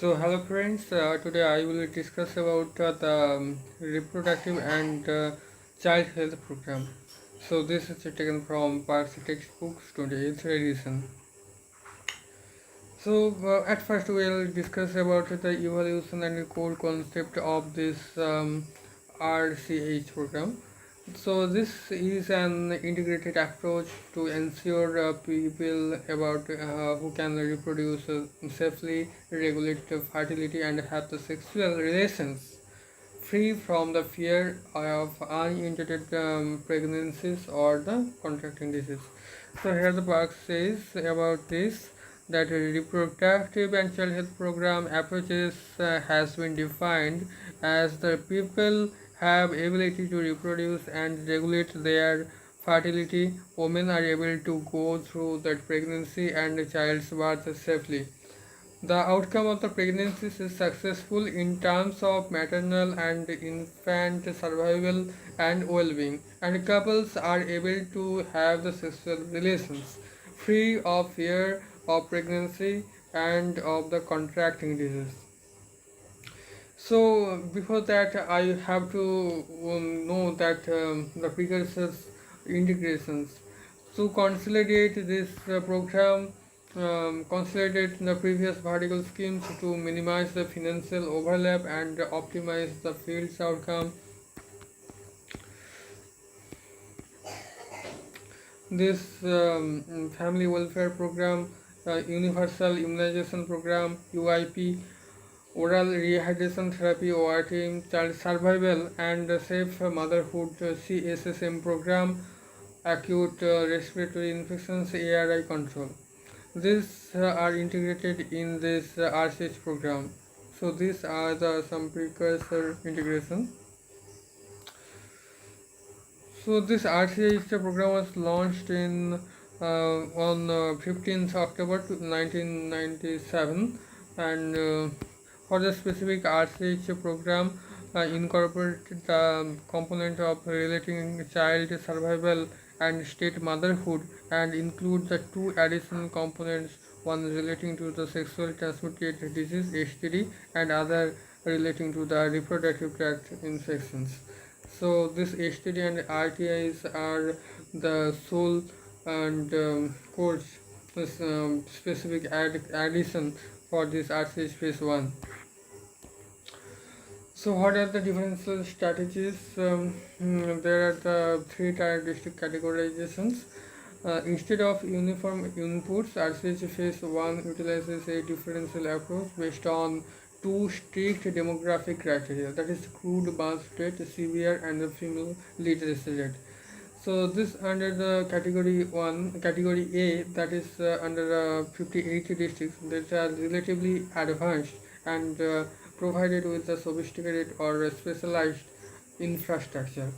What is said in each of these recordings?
Hello friends, today I will discuss about the reproductive and child health program. This is taken from RCH textbooks 28th edition. At first we will discuss about the evolution and the core concept of this RCH program. This is an integrated approach to ensure people about who can reproduce safely, regulate fertility, and have the sexual relations free from the fear of unintended pregnancies or the contracting disease. So here the box says about this that a reproductive and child health program approaches has been defined as the people have ability to reproduce and regulate their fertility. Women are able to go through that pregnancy and child's birth safely. The outcome of the pregnancy is successful in terms of maternal and infant survival and well-being, and couples are able to have the sexual relations free of fear of pregnancy and of the contracting disease. So before that, I have to know that the precursors integrations. To consolidate this program, consolidate the previous vertical schemes to minimize the financial overlap and optimize the field's outcome. This family welfare program, universal immunization program UIP, oral rehydration therapy ORT, child survival and safe motherhood CSSM program, acute respiratory infections ARI control. These are integrated in this RCH program. So these are the some precursor integration. So this RCH program was launched in on 15th October 1997, and for the specific RCH program incorporated the component of relating child survival and state motherhood, and include the two additional components, one relating to the sexual transmitted disease STD and other relating to the reproductive tract infections. So this STD and RTIs are the sole and course specific addition for this RCH Phase I. So what are the differential strategies? There are the three-tier district categorizations. Instead of uniform inputs, RCH Phase I utilizes a differential approach based on two strict demographic criteria, that is crude birth rate, severe and the female literacy rate. So this under the category A, that is under 58 districts that are relatively advanced and provided with a sophisticated or specialized infrastructure.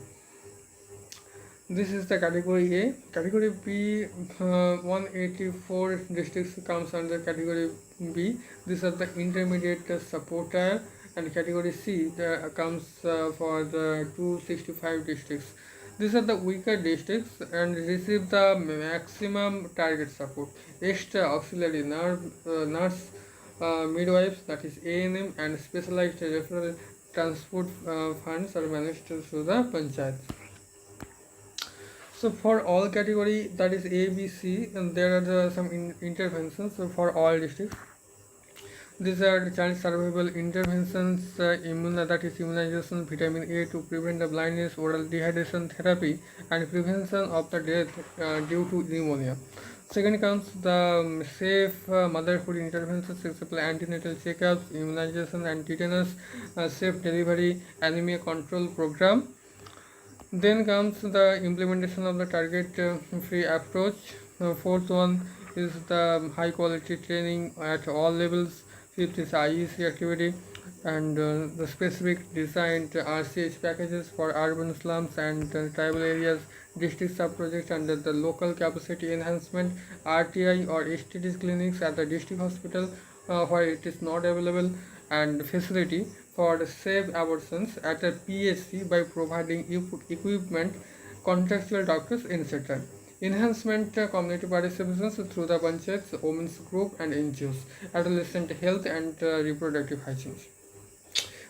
This is the category A. Category B, 184 districts comes under category B. These are the intermediate support tier, and category C comes for the 265 districts. These are the weaker districts and receive the maximum target support. Extra auxiliary nurse, midwives, that is ANM, and specialized referral transport funds are managed through the panchayat. So for all category, that is A, B, C, and there are some interventions for all districts. These are the child survival interventions, that is immunization, vitamin A to prevent the blindness, oral dehydration therapy, and prevention of the death due to pneumonia. Second comes the safe motherhood interventions, example antenatal checkups, immunization and tetanus, safe delivery, anemia control program. Then comes the implementation of the target free approach. Fourth one is the high quality training at all levels. Fifth is IEC activity, and the specific designed RCH packages for urban slums and tribal areas, district sub projects under the local capacity enhancement, RTI or STD clinics at the district hospital where it is not available, and facility for safe abortions at a PHC by providing equipment, contractual doctors, etc. Enhancement community participation through the panchayats, women's group and NGOs, adolescent health and reproductive hygiene.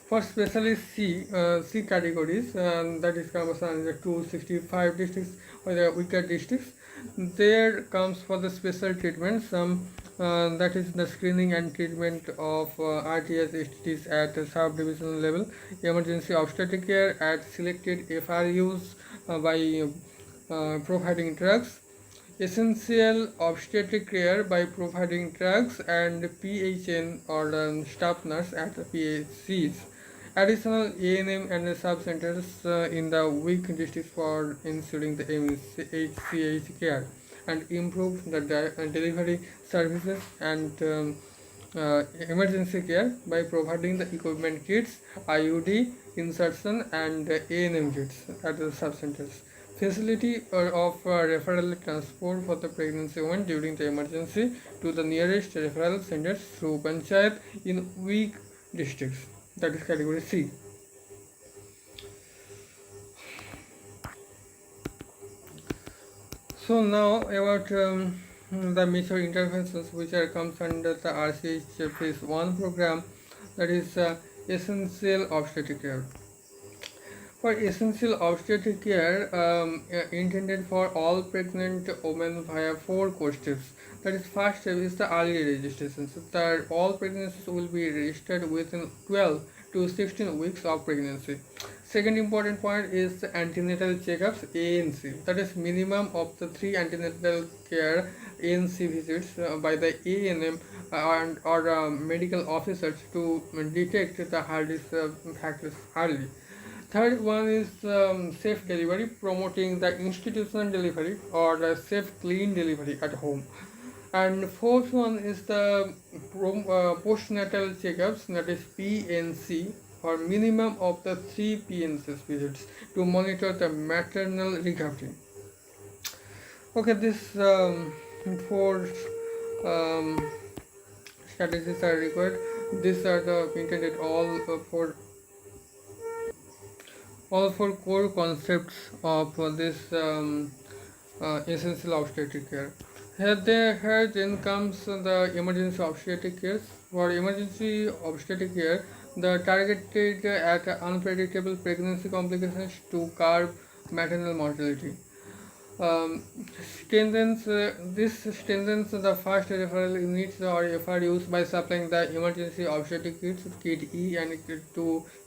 For specially C categories, that is comes under 265 districts or the weaker districts, there comes for the special treatments, that is the screening and treatment of RTH STDs at sub-divisional level, emergency obstetric care at selected FRUs by providing drugs, essential obstetric care by providing drugs, and PHN or staff nurse at the PHCs. Additional ANM and sub-centers in the weak districts for ensuring the HCH care and improve the delivery services and emergency care by providing the equipment kits, IUD insertion and ANM kits at the sub-centers. Facility of referral transport for the pregnancy women during the emergency to the nearest referral centers through panchayat in weak districts, that is category C. So now about the major interventions which are comes under the RCH Phase I program, that is essential obstetric care. For essential obstetric care, intended for all pregnant women via 4 core steps. That is, first step is the early registration. So that all pregnancies will be registered within 12 to 16 weeks of pregnancy. Second important point is the antenatal checkups, ANC. That is minimum of the 3 antenatal care ANC visits by the ANM and or medical officers to detect the high risk factors early. Third one is safe delivery, promoting the institutional delivery or the safe clean delivery at home. And fourth one is the postnatal checkups, that is PNC, or minimum of the 3 PNC visits to monitor the maternal recovery. Okay, this 4 strategies are required. These are the intended all four core concepts of this essential obstetric care. Here then comes the emergency obstetric care. For emergency obstetric care, the targeted at unpredictable pregnancy complications to curb maternal mortality. This strengthens the fast referral units or FRUs by supplying the emergency obstetric kits, kit E and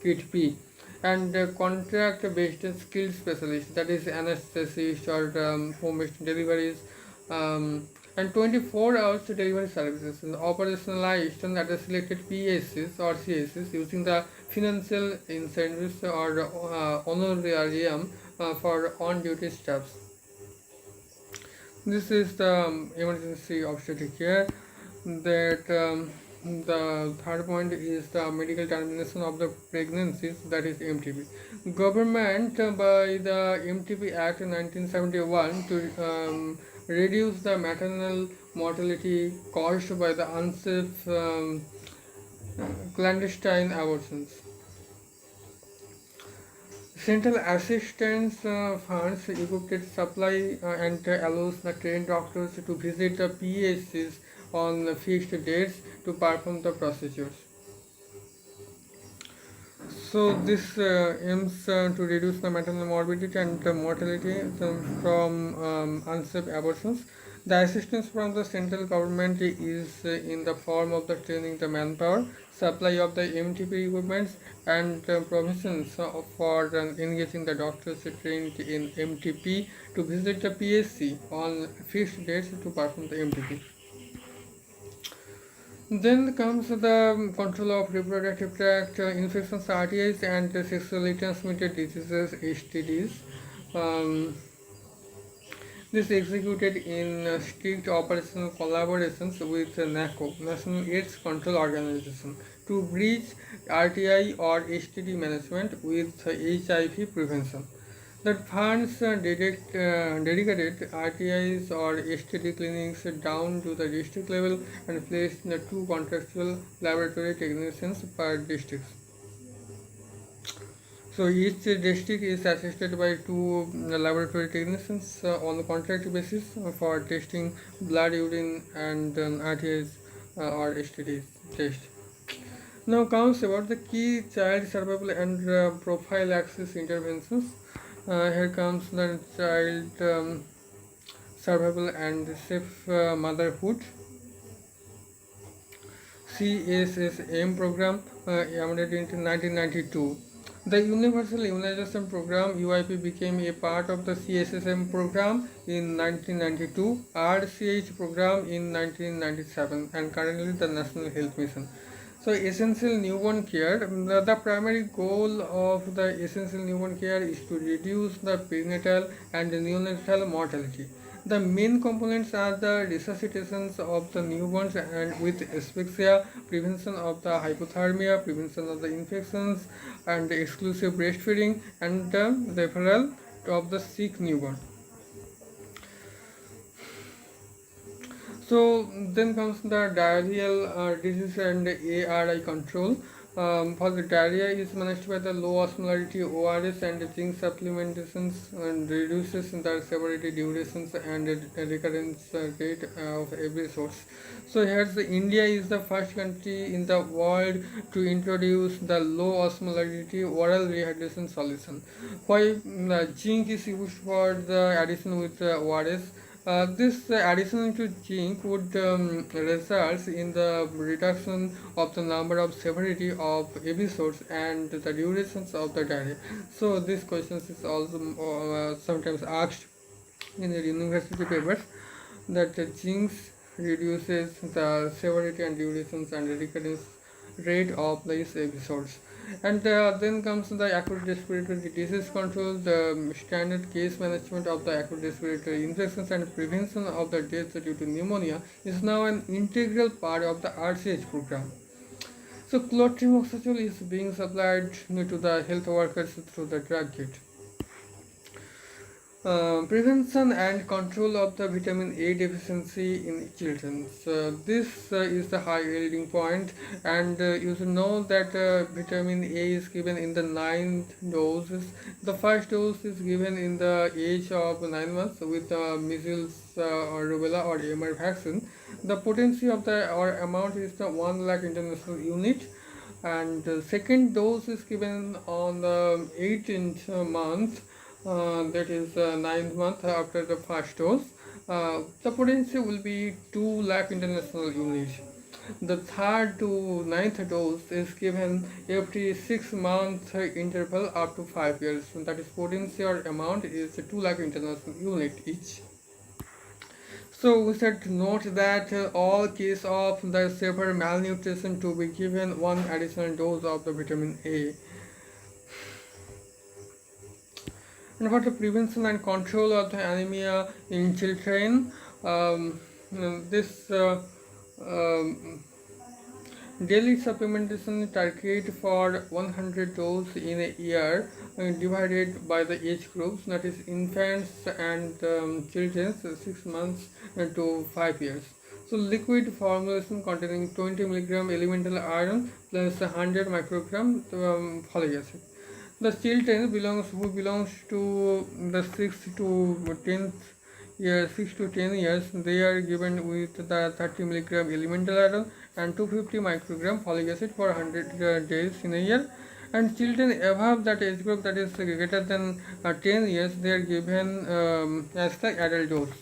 kit P, and contract-based skilled specialists, that is anesthesists or home-based deliveries, and 24 hours delivery services operationalized at the selected PSCs or CSCs using the financial incentives or honorarium for on-duty staffs. This is the emergency obstetric care. That the third point is the medical termination of the pregnancies, that is MTP. Government by the MTP Act 1971 to reduce the maternal mortality caused by the unsafe clandestine abortions. Central assistance funds equipped supply and allows the trained doctors to visit the PHCs on fixed dates to perform the procedures. So this aims to reduce the maternal morbidity and mortality from unsafe abortions. The assistance from the central government is in the form of the training the manpower, supply of the MTP equipment, and provisions for engaging the doctors trained in MTP to visit the PSC on fixed dates to perform the MTP. Then comes the control of reproductive tract infections, RTIs, and sexually transmitted diseases, STDs. This executed in strict operational collaborations with NACO, National AIDS Control Organization, to bridge RTI or STD management with HIV prevention. That funds dedicated RTIs or STD clinics down to the district level and placed the 2 contractual laboratory technicians per district. So each district is assisted by two laboratory technicians on a contract basis for testing blood, urine, and RTIs or STDs test. Now comes about the key child survival and prophylaxis interventions. Here comes the child survival and safe motherhood. CSSM program emerged in 1992. The Universal Immunization Program (UIP) became a part of the CSSM program in 1992, RCH program in 1997, and currently the National Health Mission. So, essential newborn care. The primary goal of the essential newborn care is to reduce the prenatal and neonatal mortality. The main components are the resuscitations of the newborns and with asphyxia, prevention of the hypothermia, prevention of the infections, and exclusive breastfeeding, and the referral of the sick newborn. So then comes the diarrheal disease and ARI control. For the diarrhea is managed by the low osmolarity ORS and zinc supplementations and reduces the severity, durations, and recurrence rate of every source. So here India is the first country in the world to introduce the low osmolarity oral rehydration solution. Why zinc is used for the addition with ORS? This addition to zinc would result in the reduction of the number of severity of episodes and the durations of the diarrhea. So this question is also sometimes asked in the university papers that zinc reduces the severity and durations and recurrence rate of these episodes. And then comes the acute respiratory disease control, the standard case management of the acute respiratory infections and prevention of the death due to pneumonia is now an integral part of the RCH program. So clotrimazole is being supplied to the health workers through the drug kit. Prevention and control of the vitamin A deficiency in children. So this is the high yielding point, and you should know that vitamin A is given in the 9th doses. The first dose is given in the age of 9 months with measles or rubella or MR vaccine. The potency of the or amount is the 1 lakh international unit, and the second dose is given on the 18th month, that is 9th month after the first dose. The potency will be 2 lakh international units. The third to ninth dose is given every 6 month interval up to 5 years. So that is potency or amount is 2 lakh international unit each. So we should note that all case of the severe malnutrition to be given one additional dose of the vitamin A. And for the prevention and control of the anemia in children, this daily supplementation target for 100 doses in a year divided by the age groups, that is infants and children 6 months to 5 years. So liquid formulation containing 20 milligram elemental iron plus 100 microgram folic acid. The children who belongs to the 6 to 10 years, they are given with the 30 milligram elemental iron and 250 microgram folic acid for 100 days in a year. And children above that age group, that is greater than 10 years, they are given as the adult dose.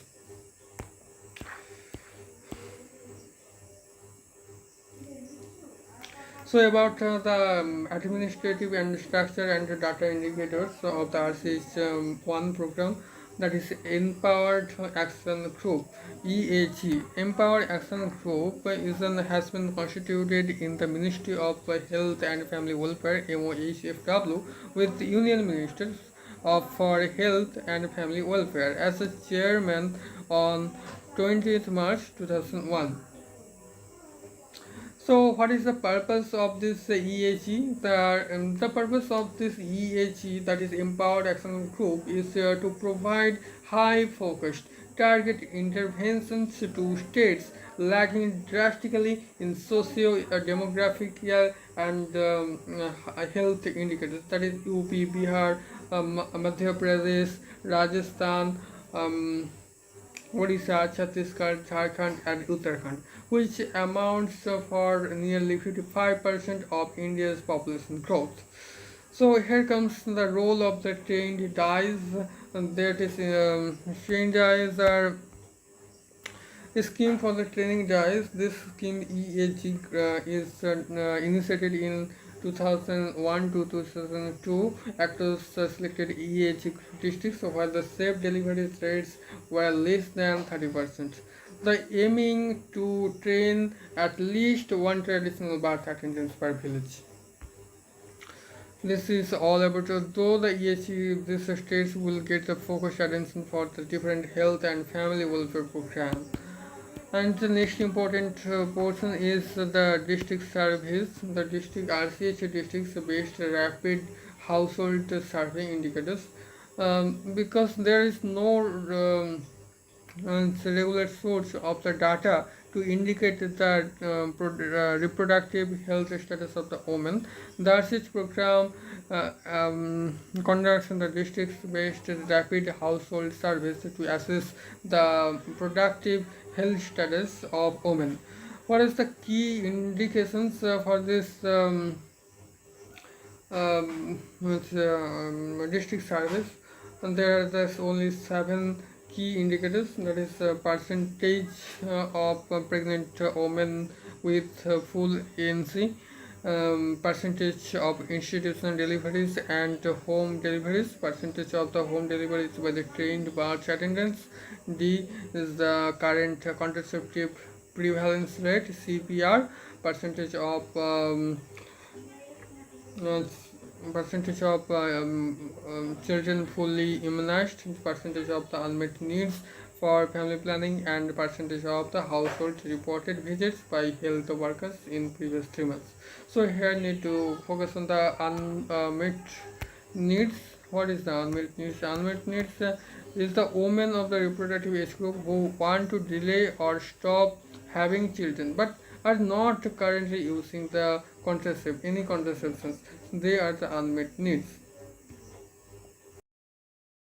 So about the administrative and structure and data indicators of the RCH 1 program, that is Empowered Action Group, EAG. Empowered Action Group has been constituted in the Ministry of Health and Family Welfare (MOHFW) with Union Ministers for Health and Family Welfare as a chairman on 20th March 2001. So what is the purpose of this EAG? The purpose of this EAG, that is Empowered Action Group, is to provide high focused, target interventions to states lagging drastically in socio-demographic and health indicators, that is UP, Bihar, Madhya Pradesh, Rajasthan, Odisha, Chhattisgarh, Jharkhand, and Uttarakhand, which amounts for nearly 55% of India's population growth. So here comes the role of the trained dyes, and that is trained dyes are a scheme for the training dyes. This scheme EAG is initiated in 2001 to 2002 across selected EAG districts, while the safe delivery rates were less than 30%. The aiming to train at least one traditional birth attendants per village. This is all about though the EHE, these states will get the focused attention for the different health and family welfare program. And the next important portion is the district surveys. The district RCH districts based rapid household survey indicators, because there is no regular source of the data to indicate the reproductive health status of the woman. The RCH program conducts the district-based rapid household surveys to assess the productive health status of women. What is the key indications for this district surveys? And there are only 7 key indicators, that is percentage of pregnant women with full ANC, percentage of institutional deliveries and home deliveries, percentage of the home deliveries by the trained birth attendants. D is the current contraceptive prevalence rate, CPR, percentage of children fully immunized, percentage of the unmet needs for family planning, and percentage of the household reported visits by health workers in previous 3 months. So here need to focus on the unmet needs. What is the unmet needs? Unmet needs is the women of the reproductive age group who want to delay or stop having children but are not currently using the any contraceptions. They are the unmet needs.